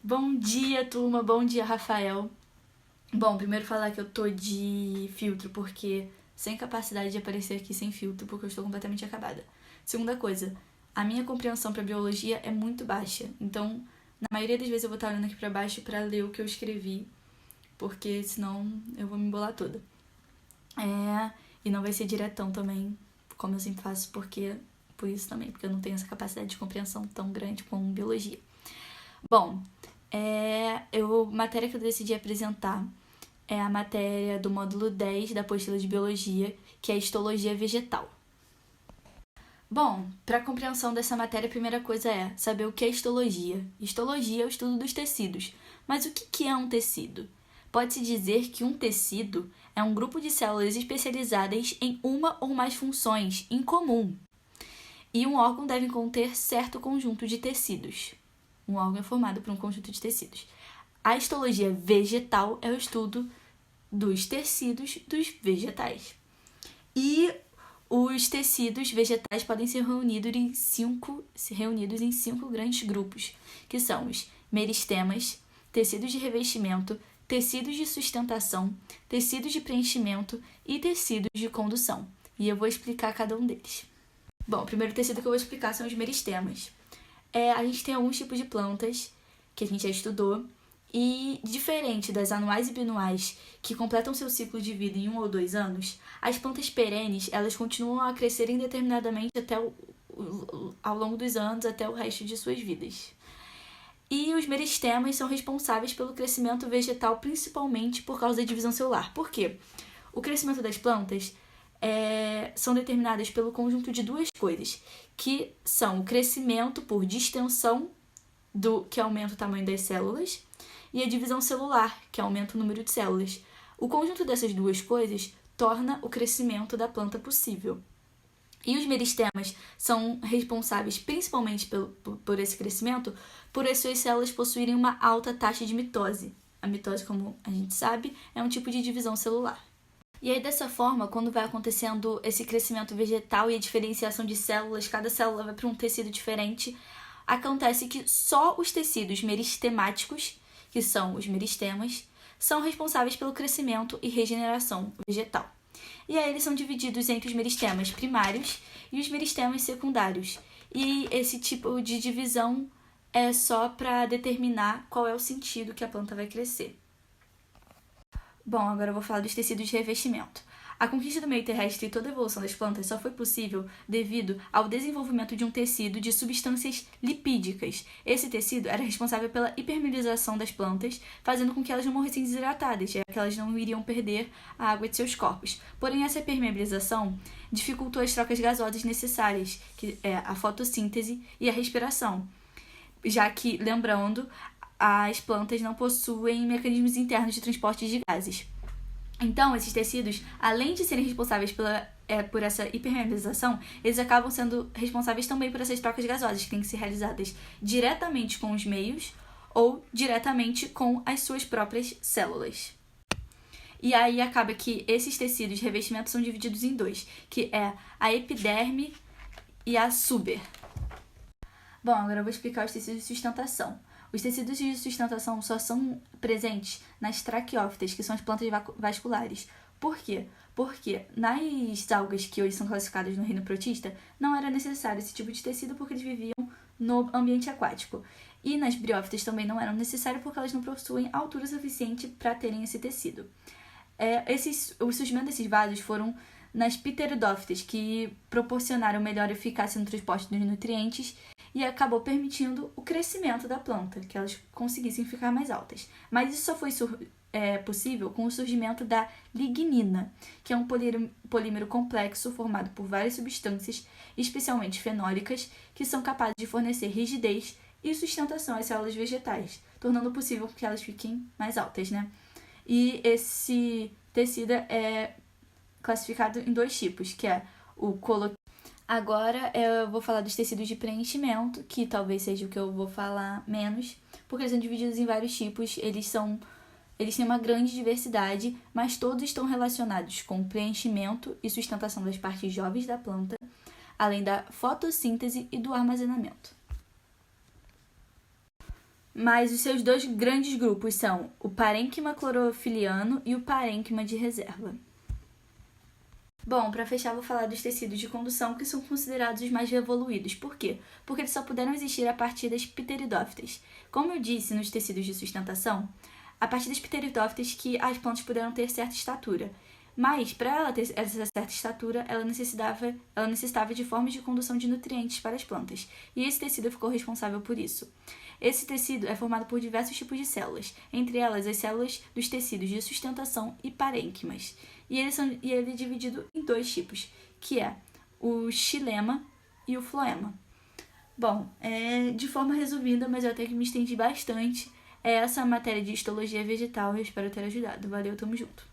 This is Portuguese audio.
Bom dia, turma. Bom dia, Rafael. Bom, primeiro falar que eu tô de filtro, porque sem capacidade de aparecer aqui sem filtro, porque eu estou completamente acabada. Segunda coisa, a minha compreensão pra biologia é muito baixa. Então, na maioria das vezes eu vou estar olhando aqui pra baixo pra ler o que eu escrevi, porque senão eu vou me embolar toda. E não vai ser diretão também, como eu sempre faço, por isso também, porque eu não tenho essa capacidade de compreensão tão grande com biologia. Bom, matéria que eu decidi apresentar é a matéria do módulo 10 da apostila de biologia, que é a histologia vegetal. Bom, para a compreensão dessa matéria, a primeira coisa é saber o que é histologia. Histologia é o estudo dos tecidos. Mas o que é um tecido? Pode-se dizer que um tecido é um grupo de células especializadas em uma ou mais funções em comum. E um órgão deve conter certo conjunto de tecidos. Um órgão é formado por um conjunto de tecidos. A histologia vegetal é o estudo dos tecidos dos vegetais. E os tecidos vegetais podem ser reunidos em cinco grandes grupos, que são os meristemas, tecidos de revestimento, tecidos de sustentação, tecidos de preenchimento e tecidos de condução. E eu vou explicar cada um deles. Bom, o primeiro tecido que eu vou explicar são os meristemas. A gente tem alguns tipos de plantas que a gente já estudou, e diferente das anuais e binuais, que completam seu ciclo de vida em 1 ou 2 anos, as plantas perenes, elas continuam a crescer indeterminadamente ao longo dos anos, até o resto de suas vidas. E os meristemas são responsáveis pelo crescimento vegetal, principalmente por causa da divisão celular. Por quê? O crescimento das plantas são determinadas pelo conjunto de duas coisas, que são o crescimento por distensão, que aumenta o tamanho das células, e a divisão celular, que aumenta o número de células. O conjunto dessas duas coisas torna o crescimento da planta possível. E os meristemas são responsáveis principalmente por esse crescimento, por as suas células possuírem uma alta taxa de mitose. A mitose, como a gente sabe, é um tipo de divisão celular. E aí, dessa forma, quando vai acontecendo esse crescimento vegetal e a diferenciação de células, cada célula vai para um tecido diferente, acontece que só os tecidos meristemáticos, que são os meristemas, são responsáveis pelo crescimento e regeneração vegetal. E aí eles são divididos entre os meristemas primários e os meristemas secundários. E esse tipo de divisão é só para determinar qual é o sentido que a planta vai crescer. Bom, agora eu vou falar dos tecidos de revestimento. A conquista do meio terrestre e toda a evolução das plantas só foi possível devido ao desenvolvimento de um tecido de substâncias lipídicas. Esse tecido era responsável pela hipermeabilização das plantas, fazendo com que elas não morressem desidratadas, já que elas não iriam perder a água de seus corpos. Porém, essa hipermeabilização dificultou as trocas gasosas necessárias, que é a fotossíntese e a respiração, já que, lembrando, as plantas não possuem mecanismos internos de transporte de gases. Então, esses tecidos, além de serem responsáveis por essa hipermeabilização, eles acabam sendo responsáveis também por essas trocas gasosas, que têm que ser realizadas diretamente com os meios ou diretamente com as suas próprias células. E aí acaba que esses tecidos de revestimento são divididos em dois, que é a epiderme e a suber. Bom, agora eu vou explicar os tecidos de sustentação. Os tecidos de sustentação só são presentes nas traqueófitas, que são as plantas vasculares. Por quê? Porque nas algas que hoje são classificadas no reino protista, não era necessário esse tipo de tecido porque eles viviam no ambiente aquático. E nas briófitas também não eram necessários porque elas não possuem altura suficiente para terem esse tecido. O surgimento desses vasos foram nas pteridófitas, que proporcionaram melhor eficácia no transporte dos nutrientes e acabou permitindo o crescimento da planta, que elas conseguissem ficar mais altas. Mas isso só foi possível com o surgimento da lignina, que é um polímero complexo formado por várias substâncias, especialmente fenólicas, que são capazes de fornecer rigidez e sustentação às células vegetais, tornando possível que elas fiquem mais altas, né? E esse tecido é classificado em dois tipos, que é o coloquial. Agora eu vou falar dos tecidos de preenchimento, que talvez seja o que eu vou falar menos, porque eles são divididos em vários tipos, eles têm uma grande diversidade, mas todos estão relacionados com preenchimento e sustentação das partes jovens da planta, além da fotossíntese e do armazenamento. Mas os seus dois grandes grupos são o parênquima clorofiliano e o parênquima de reserva. Bom, para fechar, vou falar dos tecidos de condução que são considerados os mais evoluídos. Por quê? Porque eles só puderam existir a partir das pteridófitas. Como eu disse nos tecidos de sustentação, a partir das pteridófitas que as plantas puderam ter certa estatura. Mas, para ela ter essa certa estatura, ela necessitava de formas de condução de nutrientes para as plantas. E esse tecido ficou responsável por isso. Esse tecido é formado por diversos tipos de células, entre elas as células dos tecidos de sustentação e parênquimas. E ele é dividido em dois tipos, que é o xilema e o floema. Bom, de forma resumida, mas eu até que me estendi bastante, essa matéria de histologia vegetal. Eu espero ter ajudado. Valeu, tamo junto.